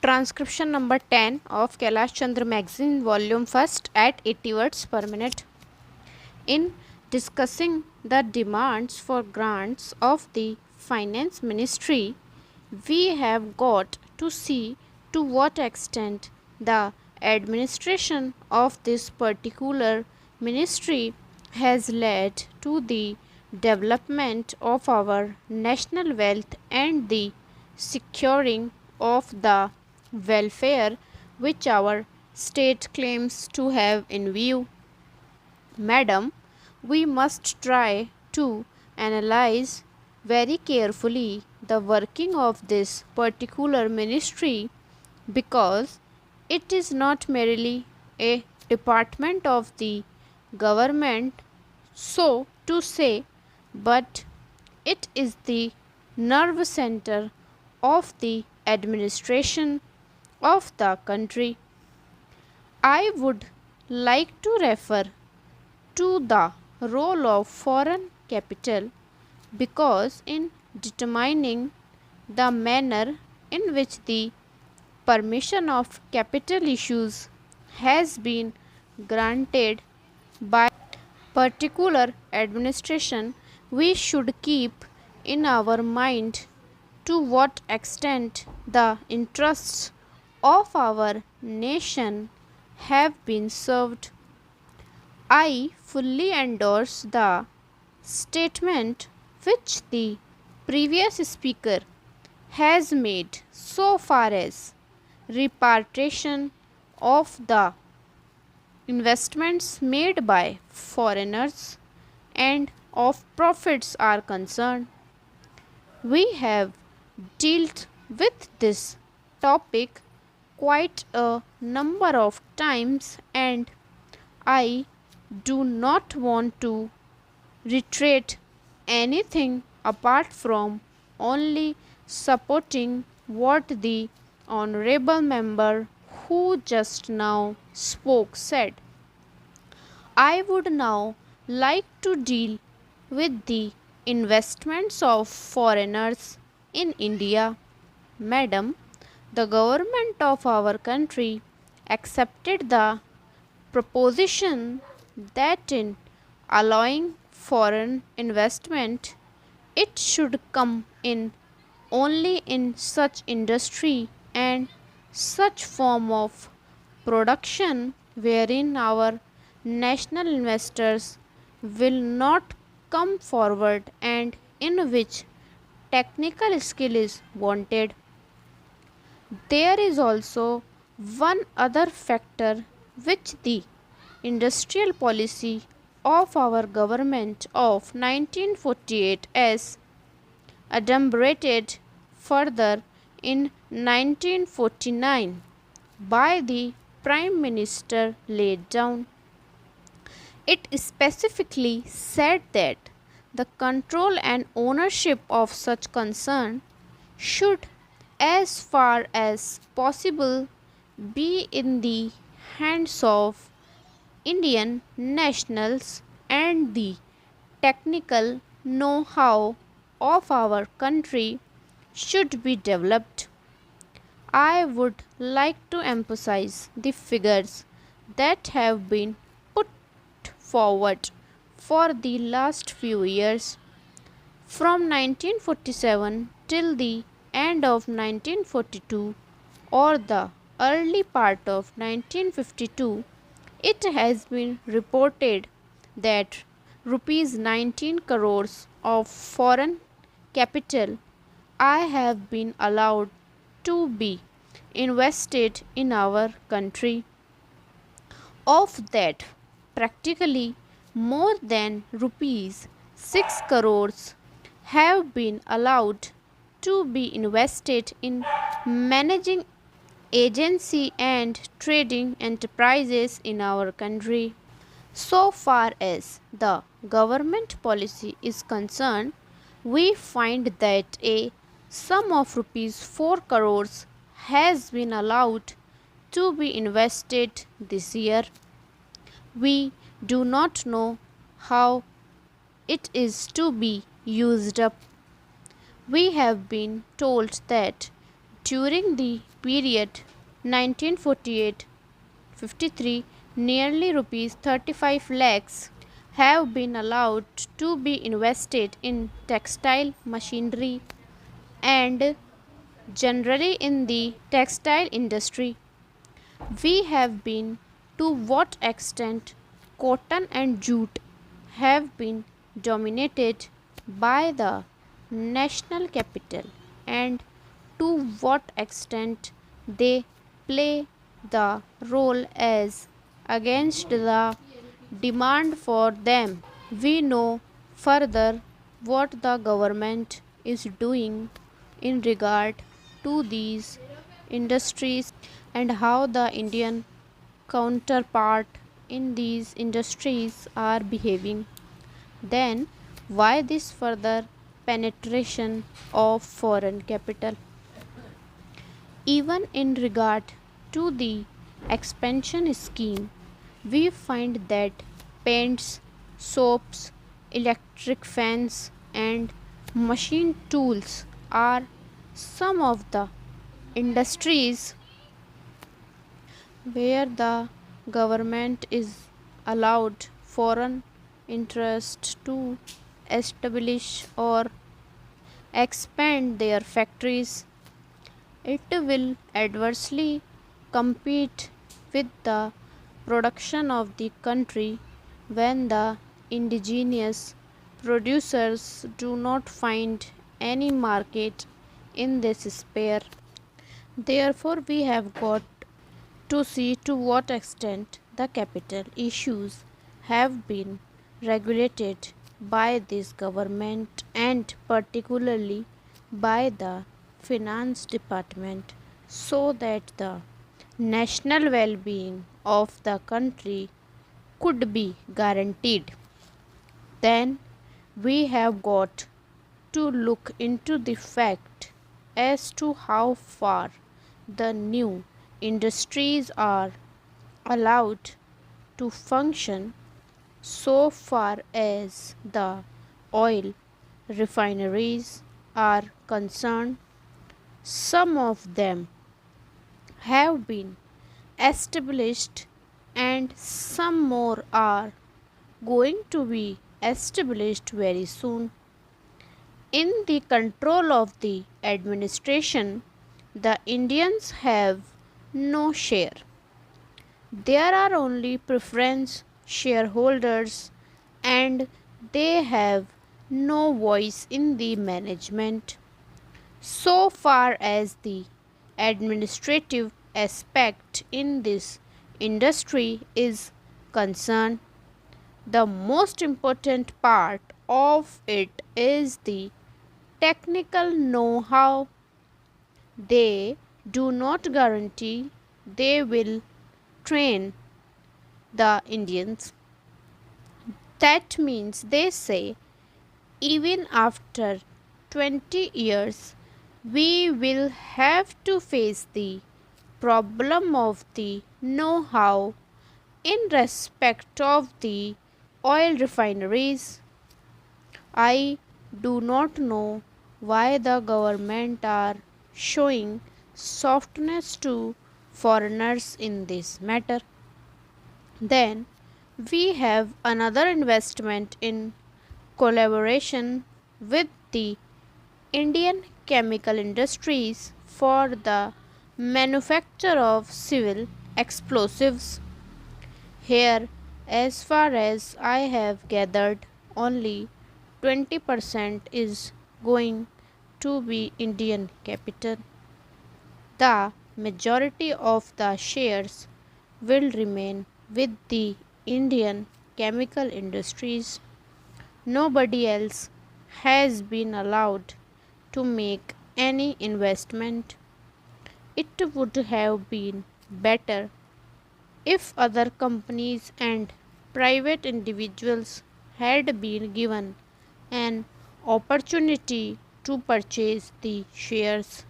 Transcription number 10 of Kailash magazine volume 1st at 80 words per minute. In discussing the demands for grants of the finance ministry, we have got to see to what extent the administration of this particular ministry has led to the development of our national wealth and the securing of the welfare which our state claims to have in view. Madam, we must try to analyze very carefully the working of this particular ministry because it is not merely a department of the government, so to say, but it is the nerve center of the administration of the country. I would like to refer to the role of foreign capital because in determining the manner in which the permission of capital issues has been granted by particular administration, we should keep in our mind to what extent the interests of our nation have been served. I fully endorse the statement which the previous speaker has made so far as repatriation of the investments made by foreigners and of profits are concerned. We have dealt with this topic quite a number of times and I do not want to reiterate anything apart from only supporting what the honorable member who just now spoke said. I would now like to deal with the investments of foreigners in India. Madam, the government of our country accepted the proposition that in allowing foreign investment, it should come in only in such industry and such form of production wherein our national investors will not come forward and in which technical skill is wanted. There is also one other factor which the industrial policy of our government of 1948 as adumbrated further in 1949 by the Prime Minister laid down. It specifically said that the control and ownership of such concern should as far as possible be in the hands of Indian nationals and the technical know-how of our country should be developed. I would like to emphasize the figures that have been put forward for the last few years. From 1947 till the end of 1942 or the early part of 1952, it has been reported that rupees 19 crores of foreign capital I have been allowed to be invested in our country. Of that, practically more than rupees 6 crores have been allowed to be invested in managing agency and trading enterprises in our country. So far as the government policy is concerned, we find that a sum of rupees 4 crores has been allowed to be invested this year. We do not know how it is to be used up. We have been told that During the period 1948-53, nearly rupees 35 lakhs have been allowed to be invested in textile machinery and generally in the textile industry. We have been to what extent cotton and jute have been dominated by the national capital and to what extent they play the role as against the demand for them. We know further what the government is doing in regard to these industries and how the Indian counterpart in these industries are behaving. Then, why this further penetration of foreign capital? Even in regard to the expansion scheme, we find that paints, soaps, electric fans, and machine tools are some of the industries where the government is allowed foreign interests to establish or expand their factories. It will adversely compete with the production of the country when the indigenous producers do not find any market in this sphere. Therefore, we have got to see to what extent the capital issues have been regulated by this government and particularly by the finance department so that the national well-being of the country could be guaranteed. Then we have got to look into the fact as to how far the new industries are allowed to function so far as the oil refineries are concerned. Some of them have been established and some more are going to be established very soon. In the control of the administration, the Indians have no share. There are only preference shareholders and they have no voice in the management. So far as the administrative aspect in this industry is concerned, the most important part of it is the technical know-how. They do not guarantee they will train the Indians. That means they say even after 20 years we will have to face the problem of the know-how in respect of the oil refineries. I do not know why the government are showing softness to foreigners in this matter. Then we have another investment in collaboration with the Indian chemical industries for the manufacture of civil explosives. Here, as far as I have gathered, only 20% is going to be Indian capital. The majority of the shares will remain with the Indian chemical industries. Nobody else has been allowed to make any investment. It would have been better if other companies and private individuals had been given an opportunity to purchase the shares.